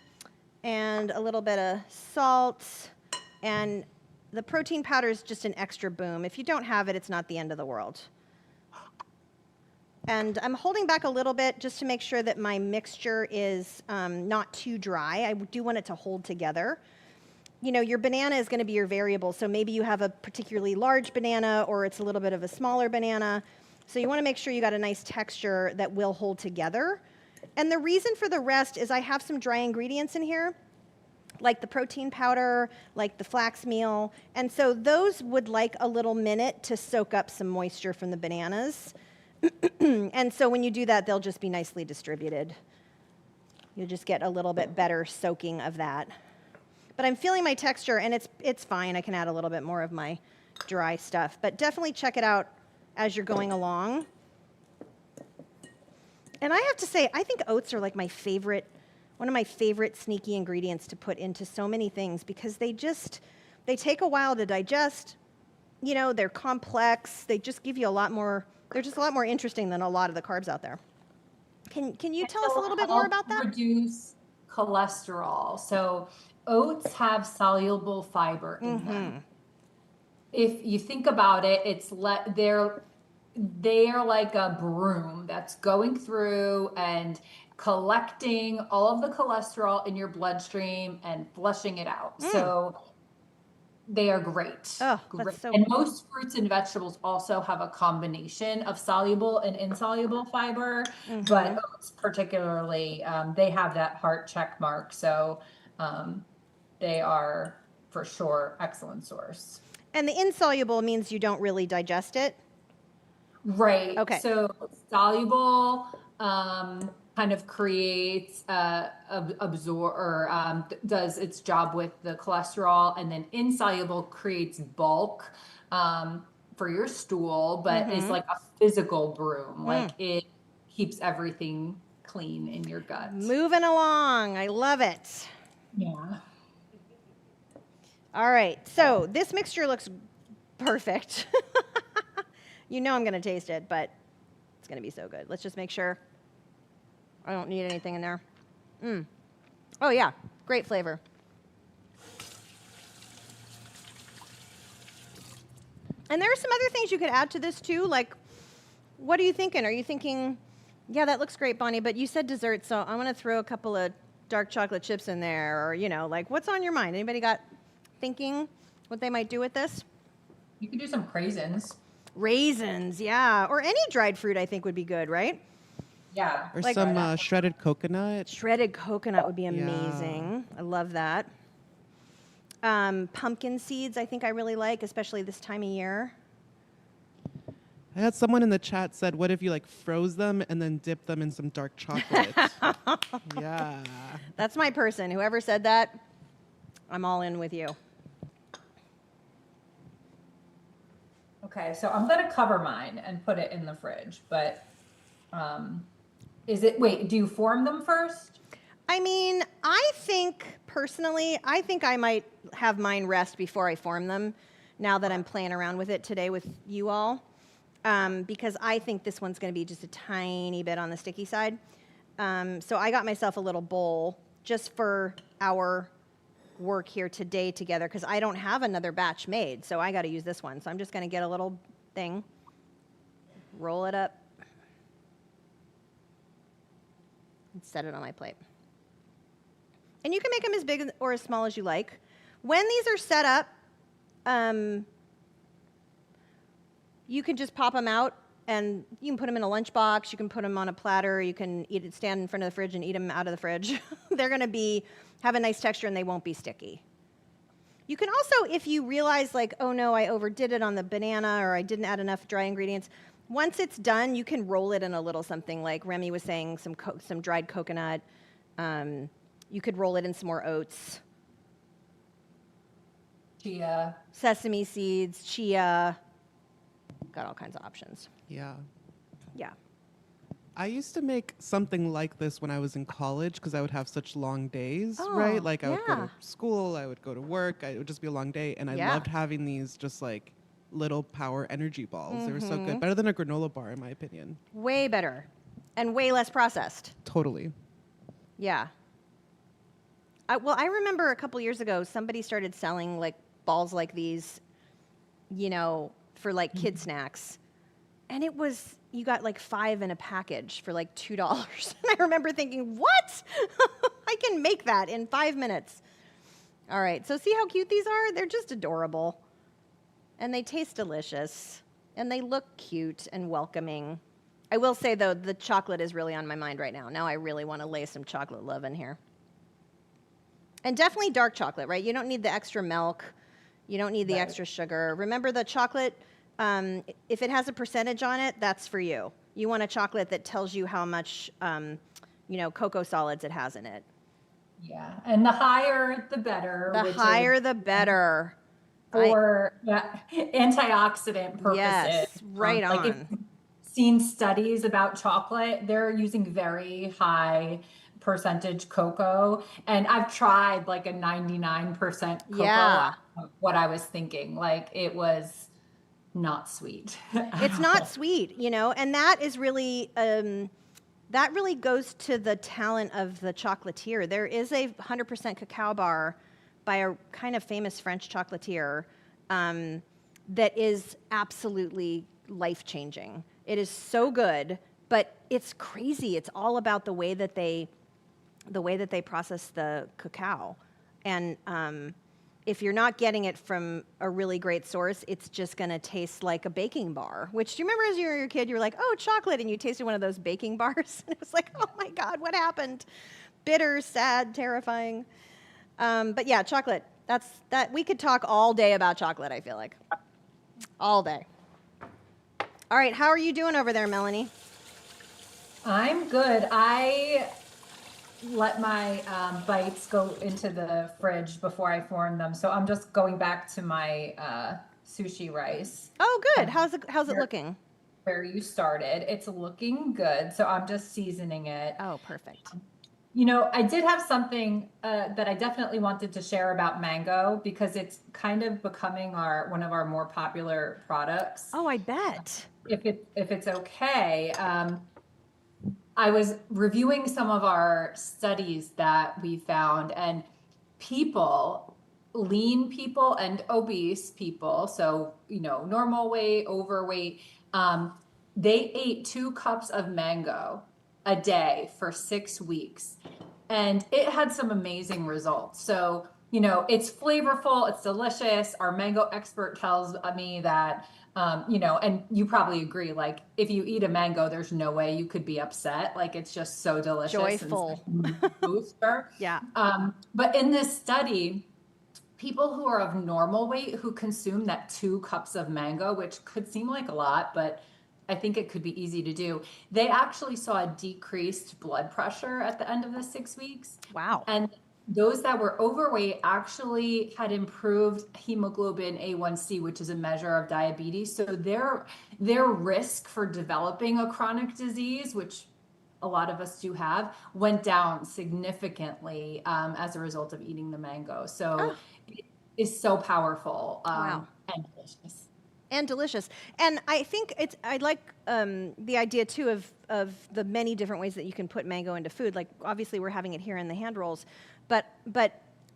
and a little bit of salt. And the protein powder is just an extra boom. If you don't have it, it's not the end of the world. And I'm holding back a little bit just to make sure that my mixture is not too dry. I do want it to hold together. You know, your banana is going to be your variable. So maybe you have a particularly large banana or it's a little bit of a smaller banana. So you want to make sure you got a nice texture that will hold together. And the reason for the rest is I have some dry ingredients in here, like the protein powder, like the flax meal. And so those would like a little minute to soak up some moisture from the bananas. And so when you do that, they'll just be nicely distributed. You'll just get a little bit better soaking of that. But I'm feeling my texture, and it's fine. I can add a little bit more of my dry stuff. But definitely check it out as you're going along. And I have to say, I think oats are like my favorite, one of my favorite sneaky ingredients to put into so many things because they take a while to digest. You know, they're complex. They just give you a lot more. They're just a lot more interesting than a lot of the carbs out there. Can you tell us a little bit more about that? Reduce cholesterol. So oats have soluble fiber in them. If you think about it, they're like a broom that's going through and collecting all of the cholesterol in your bloodstream and flushing it out. So they are great. Oh, great. that's so And cool. most fruits and vegetables also have a combination of soluble and insoluble fiber, but oats particularly, they have that heart check mark. So they are for sure excellent source. And the insoluble means you don't really digest it? Right. Okay. So soluble kind of creates absorb or does its job with the cholesterol, and then insoluble creates bulk for your stool, but is like a physical broom. Like it keeps everything clean in your gut. Moving along. I love it. Yeah. All right. So this mixture looks perfect. You know I'm going to taste it, but it's going to be so good. Let's just make sure I don't need anything in there. Oh, yeah. Great flavor. And there are some other things you could add to this, too. Like, what are you thinking? Are you thinking, yeah, that looks great, Bonnie, but you said dessert, so I'm going to throw a couple of dark chocolate chips in there, or, you know, like, what's on your mind? Anybody got thinking what they might do with this? You could do some craisins. Raisins, yeah. Or any dried fruit, I think, would be good, right? Yeah. Or Like- some shredded coconut. Shredded coconut would be amazing. I love that. Pumpkin seeds, I think I really like, especially this time of year. I had someone in the chat said, what if you like froze them and then dipped them in some dark chocolate? Yeah. That's my person. Whoever said that, I'm all in with you. Okay, so I'm gonna cover mine and put it in the fridge, but wait, do you form them first? I mean, I think personally, I think I might have mine rest before I form them now that I'm playing around with it today with you all. Because I think this one's going to be just a tiny bit on the sticky side. So I got myself a little bowl just for our work here today together because I don't have another batch made, so I got to use this one. So I'm just going to get a little thing, roll it up, and set it on my plate. And you can make them as big or as small as you like. When these are set up, you can just pop them out, and you can put them in a lunchbox. You can put them on a platter. You can stand in front of the fridge and eat them out of the fridge. They're going to have a nice texture, and they won't be sticky. You can also, if you realize, like, oh no, I overdid it on the banana, or I didn't add enough dry ingredients, once it's done, you can roll it in a little something, like Remy was saying, some dried coconut. You could roll it in some more oats. Chia. Sesame seeds, chia. Got all kinds of options. Yeah. Yeah. I used to make something like this when I was in college because I would have such long days, Oh, right? Like I would go yeah. to school, I would go to work, it would just be a long day. And I Yeah. loved having these just like little power energy balls. They were so good. Better than a granola bar, in my opinion. Way better and way less processed. Totally. Yeah. Well, I remember a couple years ago, somebody started selling like balls like these, you know, for like kid snacks. and you got like 5 in a package for like $2. And I remember thinking, what? I can make that in 5 minutes. All right, so see how cute these are? They're just adorable. And they taste delicious. And they look cute and welcoming. I will say, though, the chocolate is really on my mind right now. Now I really want to lay some chocolate love in here. And definitely dark chocolate, right? You don't need the extra milk. You don't need the extra sugar. Remember, the chocolate, if it has a percentage on it, that's for you. You want a chocolate that tells you how much, cocoa solids it has in it. Yeah, and the higher, the better. The higher, the better. For antioxidant purposes. Yes, right on. Like if you've seen studies about chocolate, they're using very high percentage cocoa. And I've tried like a 99% cocoa. Yeah. What I was thinking, like it was not sweet. It's not sweet, and that is really, that really goes to the talent of the chocolatier. There is a 100% cacao bar by a kind of famous French chocolatier that is absolutely life-changing. It is so good, but it's crazy. It's all about the way that they process the cacao. And if you're not getting it from a really great source, it's just going to taste like a baking bar. Which, do you remember as you were a kid, you were like, oh, chocolate, and you tasted one of those baking bars? And it was like, oh my God, what happened? Bitter, sad, terrifying. But yeah, chocolate. We could talk all day about chocolate, I feel like. All day. All right, how are you doing over there, Melanie? I'm good. I let my bites go into the fridge before I form them. So I'm just going back to my sushi rice. Oh, good. How's it looking? Where you started. It's looking good. So I'm just seasoning it. Oh, perfect. I did have something that I definitely wanted to share about mango because it's kind of becoming one of our more popular products. Oh, I bet. If it's okay. I was reviewing some of our studies that we found, and lean people and obese people, so, normal weight, overweight, they ate 2 cups of mango a day for 6 weeks. And it had some amazing results. So, it's flavorful, it's delicious. Our mango expert tells me that, and you probably agree, like if you eat a mango, there's no way you could be upset. Like it's just so delicious. Joyful. And booster. Yeah. But in this study, people who are of normal weight who consume that 2 cups of mango, which could seem like a lot, but I think it could be easy to do. They actually saw a decreased blood pressure at the end of the 6 weeks. Wow. And those that were overweight actually had improved hemoglobin A1C, which is a measure of diabetes. So their risk for developing a chronic disease, which a lot of us do have, went down significantly as a result of eating the mango. So it is so powerful and delicious. And delicious. And I think I like the idea too of the many different ways that you can put mango into food. Like obviously we're having it here in the hand rolls, but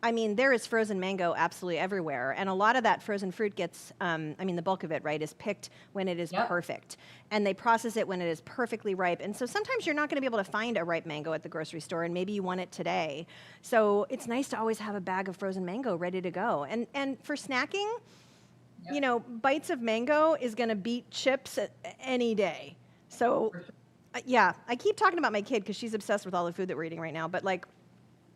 I mean, there is frozen mango absolutely everywhere. And a lot of that frozen fruit gets, the bulk of it, right, is picked when it is perfect. And they process it when it is perfectly ripe. And so sometimes you're not going to be able to find a ripe mango at the grocery store, and maybe you want it today. So it's nice to always have a bag of frozen mango ready to go. And for snacking, bites of mango is going to beat chips any day. So, I keep talking about my kid because she's obsessed with all the food that we're eating right now. But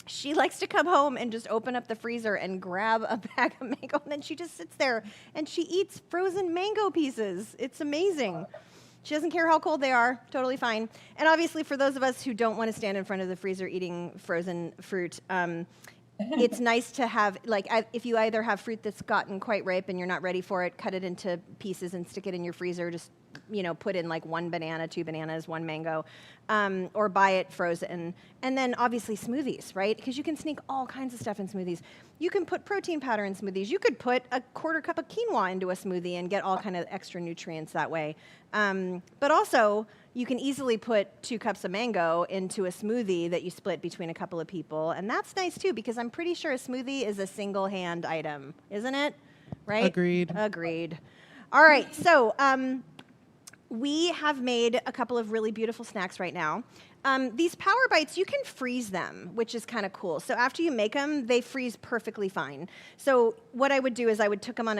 she likes to come home and just open up the freezer and grab a bag of mango, and then she just sits there and she eats frozen mango pieces. It's amazing. She doesn't care how cold they are, totally fine. And obviously for those of us who don't want to stand in front of the freezer eating frozen fruit, it's nice to have, if you either have fruit that's gotten quite ripe and you're not ready for it, cut it into pieces and stick it in your freezer. Just, put in 1 banana, 2 bananas, 1 mango, or buy it frozen. And then obviously smoothies, right? Because you can sneak all kinds of stuff in smoothies. You can put protein powder in smoothies. You could put a 1/4 cup of quinoa into a smoothie and get all kind of extra nutrients that way. But also, you can easily put 2 cups of mango into a smoothie that you split between a couple of people. And that's nice too, because I'm pretty sure a smoothie is a single hand item, isn't it? Right? Agreed. All right. So we have made a couple of really beautiful snacks right now. These Power Bites, you can freeze them, which is kind of cool. So after you make them, they freeze perfectly fine. So what I would do is I would put them on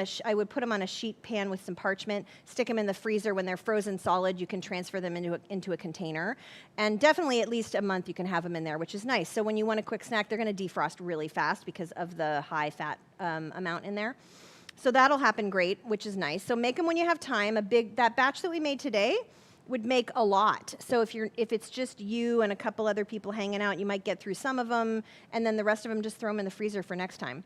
a sheet pan with some parchment, stick them in the freezer. When they're frozen solid, you can transfer them into a container. And definitely at least a month you can have them in there, which is nice. So when you want a quick snack, they're going to defrost really fast because of the high fat amount in there. So that'll happen great, which is nice. So make them when you have time. That batch that we made today would make a lot. So if it's just you and a couple other people hanging out, you might get through some of them, and then the rest of them just throw them in the freezer for next time.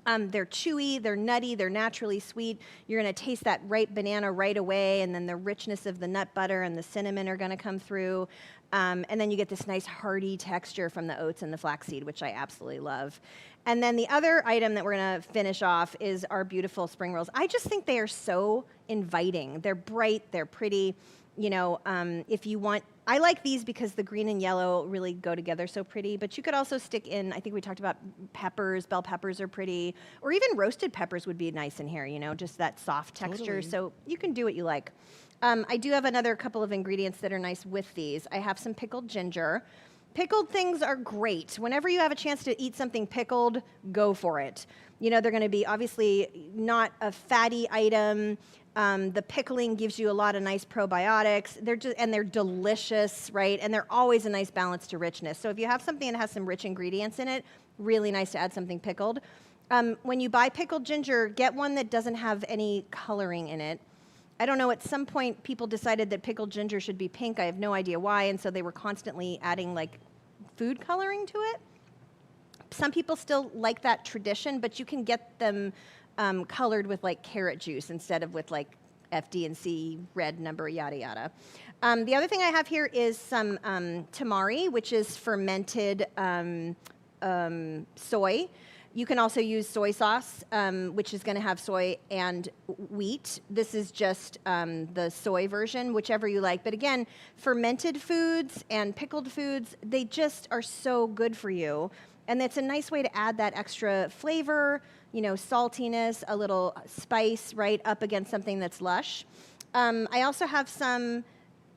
They're chewy, they're nutty, they're naturally sweet. You're gonna taste that ripe banana right away, and then the richness of the nut butter and the cinnamon are gonna come through. And then you get this nice hearty texture from the oats and the flaxseed, which I absolutely love. And then the other item that we're gonna finish off is our beautiful spring rolls. I just think they are so inviting. They're bright, they're pretty. If you want, I like these because the green and yellow really go together so pretty, but you could also stick in, I think we talked about peppers, bell peppers are pretty, or even roasted peppers would be nice in here, just that soft texture. Totally. So you can do what you like. I do have another couple of ingredients that are nice with these. I have some pickled ginger. Pickled things are great. Whenever you have a chance to eat something pickled, go for it. They're going to be obviously not a fatty item. The pickling gives you a lot of nice probiotics. They're delicious, right? And they're always a nice balance to richness. So if you have something that has some rich ingredients in it, really nice to add something pickled. When you buy pickled ginger, get one that doesn't have any coloring in it. I don't know, at some point people decided that pickled ginger should be pink. I have no idea why, and so they were constantly adding food coloring to it. Some people still like that tradition, but you can get them colored with carrot juice instead of with FD and C red number, yada yada. The other thing I have here is some tamari, which is fermented soy. You can also use soy sauce, which is going to have soy and wheat. This is just the soy version, whichever you like. But again, fermented foods and pickled foods, they just are so good for you. And it's a nice way to add that extra flavor, saltiness, a little spice, right, up against something that's lush. I also have some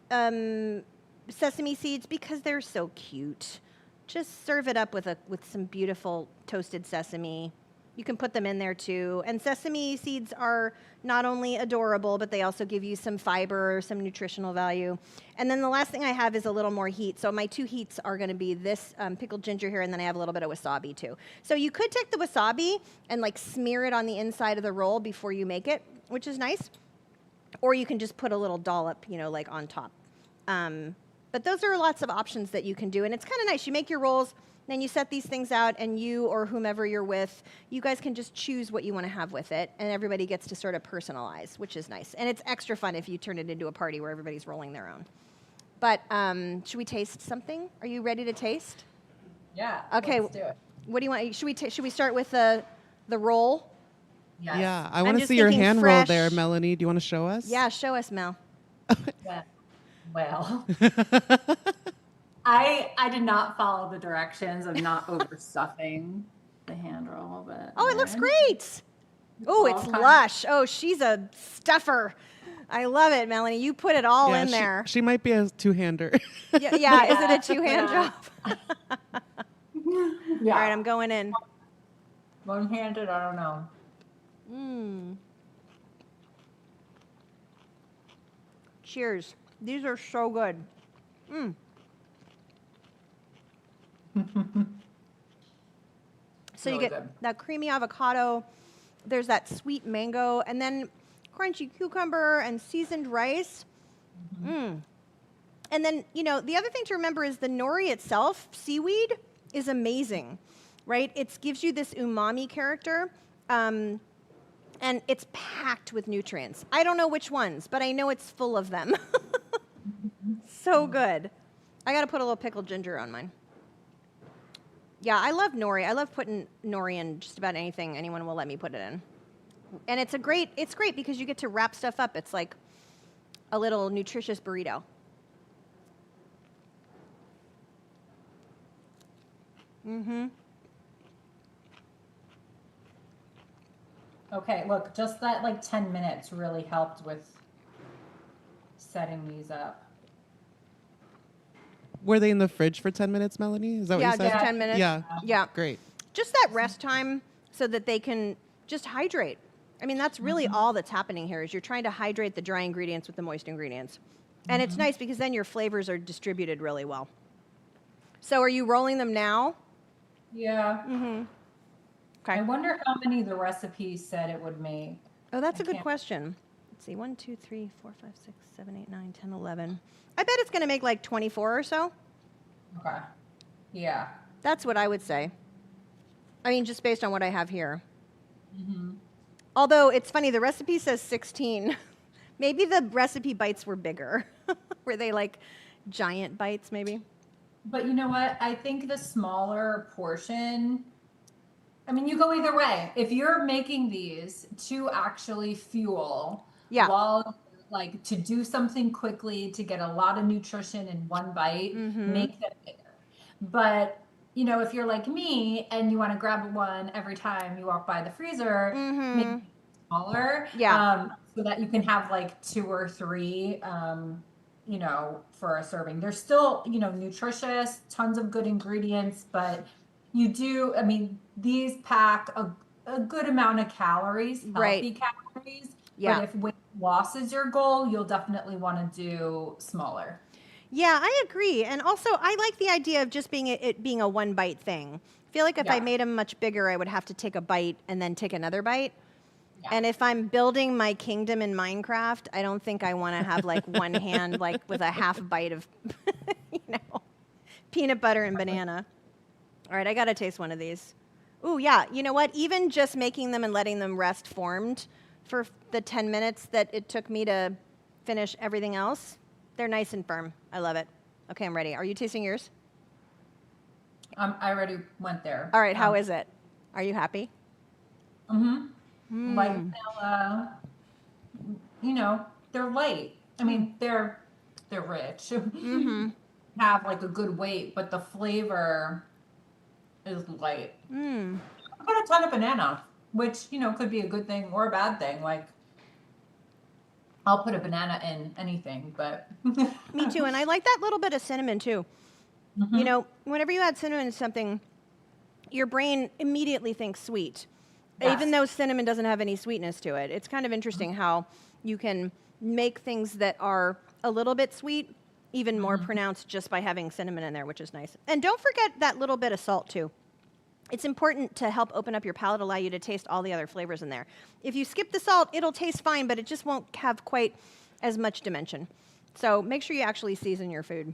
sesame seeds because they're so cute. Just serve it up with some beautiful toasted sesame. You can put them in there too. And sesame seeds are not only adorable, but they also give you some fiber, some nutritional value. And then the last thing I have is a little more heat. So my two heats are going to be this pickled ginger here, and then I have a little bit of wasabi too. So you could take the wasabi and smear it on the inside of the roll before you make it, which is nice. Or you can just put a little dollop, on top. But those are lots of options that you can do, and it's kind of nice. You make your rolls, then you set these things out, and you or whomever you're with, you guys can just choose what you want to have with it, and everybody gets to sort of personalize, which is nice. And it's extra fun if you turn it into a party where everybody's rolling their own. But should we taste something? Are you ready to taste? Yeah. Okay. Let's do it. What do you want? Should we start with the roll? Yes. Yeah, I want to just see your thinking hand roll fresh. there, Melanie. Do you want to show us? Yeah, show us, Mel. Well, I did not follow the directions of not overstuffing the hand roll, but Oh, it looks great. Oh, it's lush. Oh, she's a stuffer. I love it, Melanie. You put it all in there. She might be a two-hander. Yeah, is it a two-hand job? Yeah. All right, I'm going in. One-handed, I don't know. Cheers. These are so good. So you Really get good. that creamy avocado, there's that sweet mango, and then crunchy cucumber and seasoned rice. And then, the other thing to remember is the nori itself, seaweed, is amazing, right? It gives you this umami character, and it's packed with nutrients. I don't know which ones, but I know it's full of them. So good. I got to put a little pickled ginger on mine. Yeah, I love nori. I love putting nori in just about anything anyone will let me put it in. And it's great because you get to wrap stuff up. It's like a little nutritious burrito. Okay, look, just that 10 minutes really helped with setting these up. Were they in the fridge for 10 minutes, Melanie? Is that what you said? just 10 minutes. Yeah. Great. Just that rest time so that they can just hydrate. I mean, that's really all that's happening here is you're trying to hydrate the dry ingredients with the moist ingredients. And it's nice because then your flavors are distributed really well. So are you rolling them now? Yeah. Okay. I wonder how many the recipe said it would make. Oh, that's a good question. Let's see, 1, 2, 3, 4, 5, 6, 7, 8, 9, 10, 11. I bet it's going to make like 24 or so. Okay. Yeah. That's what I would say. I mean, just based on what I have here. Although it's funny, the recipe says 16. Maybe the recipe bites were bigger. Were they like giant bites, maybe? But you know what? I think the smaller portion, I mean, you go either way. If you're making these to actually fuel, while like to do something quickly to get a lot of nutrition in one bite, make them bigger. But you know, if you're like me and you want to grab one every time you walk by the freezer, make it smaller, so that you can have like 2 or 3, you know, for a serving. They're still, you know, nutritious, tons of good ingredients, but you do, I mean, these pack a good amount of calories, healthy calories. But if weight loss is your goal, you'll definitely want to do smaller. Yeah, I agree. And also, I like the idea of just it being a one bite thing. I feel like if I made them much bigger, I would have to take a bite and then take another bite. And if I'm building my kingdom in Minecraft, I don't think I want to have like one hand like with a half bite of, you know, peanut butter and banana. All right, I got to taste one of these. Ooh, yeah. You know what? Even just making them and letting them rest formed for the 10 minutes that it took me to finish everything else, they're nice and firm. I love it. Okay, I'm ready. Are you tasting yours? I already went there. All right, how is it? Are you happy? Light vanilla. You know, they're light. I mean, they're rich. Have like a good weight, but the flavor is light. I put a ton of banana, which, you know, could be a good thing or a bad thing. Like, I'll put a banana in anything, but. Me too, and I like that little bit of cinnamon too. You know, whenever you add cinnamon to something, your brain immediately thinks sweet, even though cinnamon doesn't have any sweetness to it. It's kind of interesting how you can make things that are a little bit sweet even more pronounced just by having cinnamon in there, which is nice. And don't forget that little bit of salt too. It's important to help open up your palate, allow you to taste all the other flavors in there. If you skip the salt, it'll taste fine, but it just won't have quite as much dimension. So make sure you actually season your food.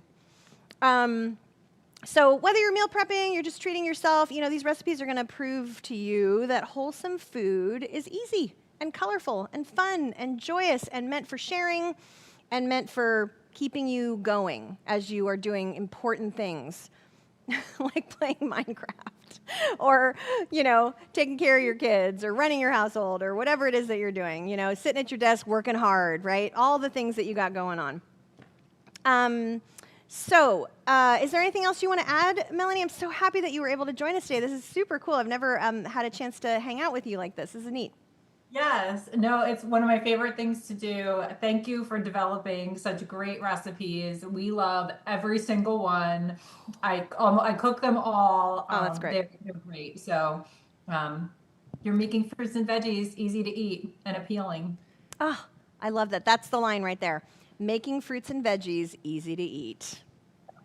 So whether you're meal prepping, you're just treating yourself, you know, these recipes are going to prove to you that wholesome food is easy and colorful and fun and joyous and meant for sharing and meant for keeping you going as you are doing important things like playing Minecraft or, you know, taking care of your kids or running your household or whatever it is that you're doing, you know, sitting at your desk working hard, right? All the things that you got going on. Is there anything else you want to add, Melanie? I'm so happy that you were able to join us today. This is super cool. I've never had a chance to hang out with you like this. This is neat. Yes, no, it's one of my favorite things to do. Thank you for developing such great recipes. We love every single one. I cook them all. Oh, that's great. They're great. So you're making fruits and veggies easy to eat and appealing. Oh, I love that. That's the line right there. Making fruits and veggies easy to eat.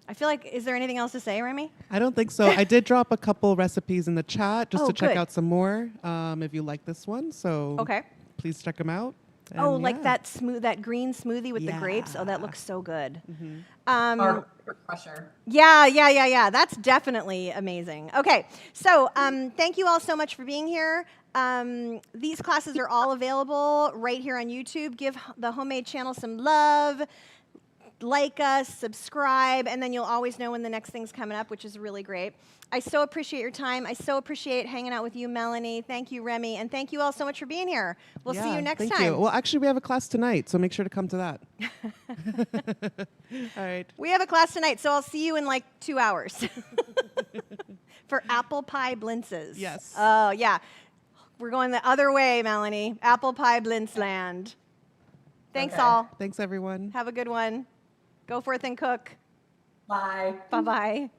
I feel like, is there anything else to say, Remy? I don't think so. I did drop a couple recipes in the chat just to check out some more if you like this one. So please check them out. And like that green smoothie with the grapes. Oh, that looks so good. Or crusher. Yeah. That's definitely amazing. Okay, so thank you all so much for being here. These classes are all available right here on YouTube. Give the Homemade channel some love. Like us, subscribe, and then you'll always know when the next thing's coming up, which is really great. I so appreciate your time. I so appreciate hanging out with you, Melanie. Thank you, Remy, and thank you all so much for being here. We'll see you next time. Thank you. Well, actually, we have a class tonight, so make sure to come to that. All right. We have a class tonight, so I'll see you in like 2 hours for apple pie blintzes. Yes. Oh, yeah. We're going the other way, Melanie. Apple pie blintz land. Thanks Okay. all. Thanks, everyone. Have a good one. Go forth and cook. Bye. Bye-bye.